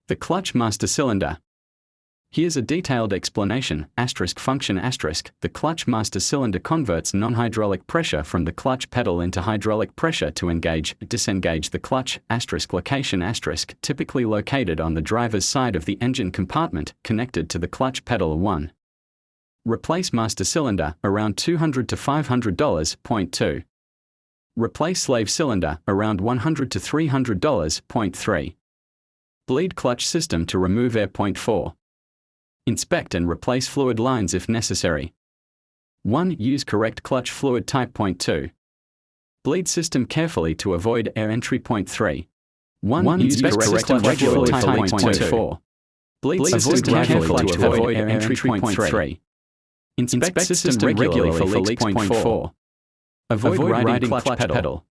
The clutch master cylinder. Here's a detailed explanation, function. The clutch master cylinder converts non-hydraulic pressure from the clutch pedal into hydraulic pressure to disengage the clutch, location, typically located on the driver's side of the engine compartment, connected to the clutch pedal. 1. Replace master cylinder, around $200 to $500. Point 2. Replace slave cylinder, around $100 to $300. Point 3. Bleed clutch system to remove air. Point 4. Inspect and replace fluid lines if necessary. 1. Use correct clutch fluid type. Point 2. Bleed system carefully to avoid air entry. Point 3. 1. Use correct clutch fluid type. Point 4. Bleed system carefully to avoid air entry. Point 3. Inspect system regularly for leaks. Point 4. Avoid riding clutch pedal.